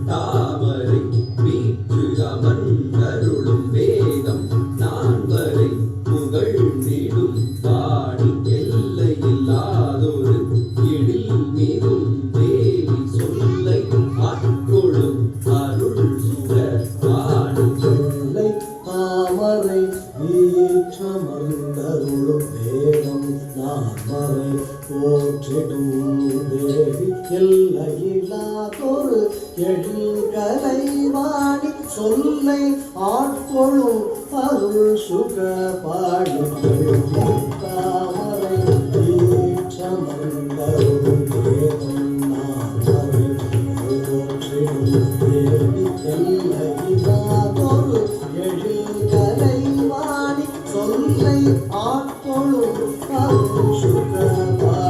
தாமரை வீற்று அமர்ந்தருளும் வேதம் நான்வரை புகழ்ந்திடும் பாடி எல்லை இல்லாதொரு எழில் மீதும் தேவி சொல்லை ஆட்கொள்ளும் அருள் சுக பாடி எல்லை தாமரை வீற்றமர்ந்தருளும் வேதம் நான்மறை போற்றிடும் தேவி எல்லையில்லாதொரு எழில்கலை வாணி சொல்லை ஆட்கொள்ளும் அருள் சுக பாடி தாமரை வீற்றமர்ந்தருளும் வேதம் நான்மறை போற்றிடும் தேவி எல்லையில்லாதொரு எழில்கலை வாணி சொல்லை ஆட்கொள்ளும் அருள் சுக பாடி